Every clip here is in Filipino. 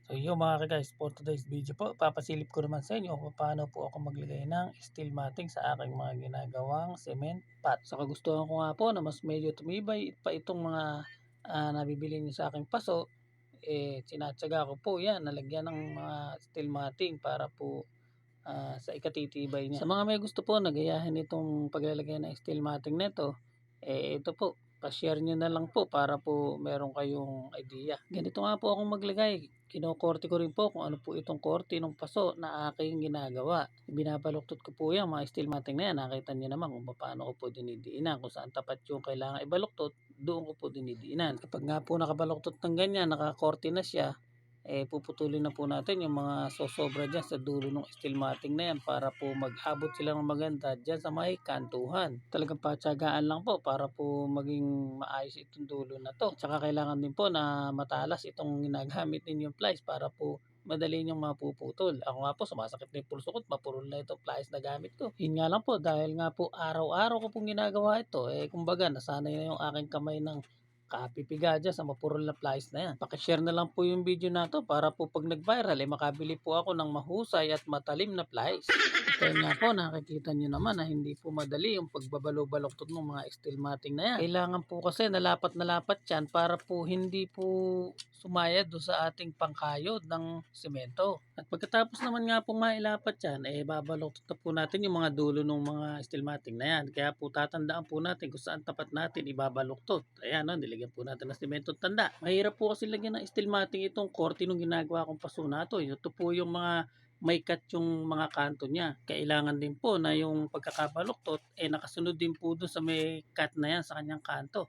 So yun mga guys, for today's video po, papasilip ko naman sa inyo kung paano po ako maglagay ng steel matting sa aking mga ginagawang cement pot. Sa kagustuhan ko nga po na mas medyo tumibay pa itong mga nabibili niyo sa aking paso, sinatsaga ko po yan, nalagyan ng mga steel matting para po sa ikatitibay niya. Sa mga may gusto po nagayahin itong paglalagay ng steel matting nito, ito po, pa-share nyo na lang po para po meron kayong idea. Ganito nga po akong maglagay. Kinokorte ko rin po kung ano po itong korte ng paso na aking ginagawa. Binabaluktot ko po yan, mga steel matting na yan. Nakita nyo naman kung paano ko po dinidiinan. Kung saan tapat yung kailangan ibaluktot, doon ko po dinidiinan. Kapag nga po nakabaluktot ng ganyan, nakakorte na siya, puputulin na po natin yung mga sosobra dyan sa dulo ng steel matting na yan para po mag-abot sila ng maganda dyan sa may kantuhan. Talagang patsagaan lang po para po maging maayos itong dulo na to. At saka kailangan din po na matalas itong ginagamit ninyong plies para po madali niyong mapuputol. Ako nga po, sumasakit na yung pulso ko, mapurol na itong plies na gamit ko. Yun nga lang po, dahil nga po araw-araw ko pong ginagawa ito, kumbaga nasanay na yung aking kamay ng kapipiga dyan sa mapurol na plies na yan. Pakishare na lang po yung video na to para po pag nag-viral makabili po ako ng mahusay at matalim na plies. Kaya nga po nakikita nyo naman na hindi po madali yung pagbabalo-baloktot ng mga steel matting na yan. Kailangan po kasi nalapat yan para po hindi po sumayad do sa ating pangkayod ng semento. At pagkatapos naman nga po mailapat yan, babaloktot na po natin yung mga dulo ng mga steel matting na yan. Kaya po tatandaan po natin kung saan tapat natin ibabaloktot. Ayan, nilagyan po natin ng semento tanda. Mahirap po kasi lagyan ng steel matting itong korte nung ginagawa kong paso na to. Ito po yung mga may cut yung mga kanto niya. Kailangan din po na yung pagkakabaluktot nakasunod din po doon sa may cut na yan sa kanyang kanto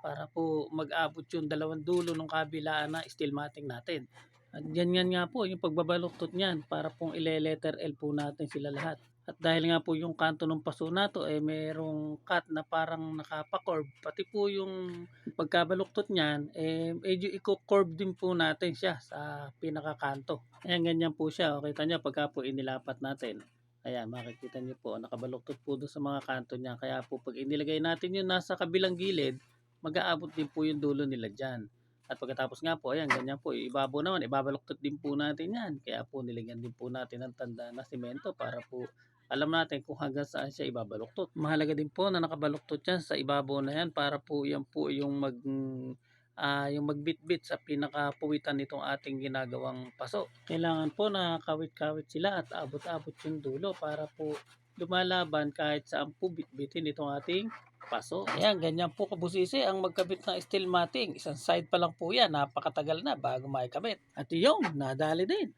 para po mag-abot yung dalawang dulo ng kabilaan na steel matting natin. At ganyan nga po yung pagbabaluktot niyan para pong ile-letter L po natin sila lahat. At dahil nga po yung kanto ng paso na to merong cut na parang nakapa-curve, pati po yung pagkabaluktot niyan medyo i-curve din po natin siya sa pinakakanto. Ayan, ganyan po siya. O, kita niyo pagka po inilapat natin. Ayan, makikita niyo po nakabaluktot po doon sa mga kanto niya. Kaya po pag inilagay natin yun nasa kabilang gilid, mag-aabot din po yung dulo nila dyan. At pagkatapos nga po, ayan, ganyan po. Ibabaw naman, ibabaluktot din po natin yan. Kaya po nilagyan din po natin ng tanda na simento para po alam natin kung hanggang saan siya ibabaluktot. Mahalaga din po na nakabaluktot yan sa ibabaw na yan para po yan po yung yung magbitbit sa pinakapuwitan nitong ating ginagawang paso. Kailangan po na kawit-kawit sila at abot-abot yung dulo para po lumalaban kahit saan po bitbitin itong ating paso. Ayan, ganyan po kabusisi ang magkabit ng steel matting. Isang side pa lang po yan, napakatagal na bago maikabit. At yung nadali din.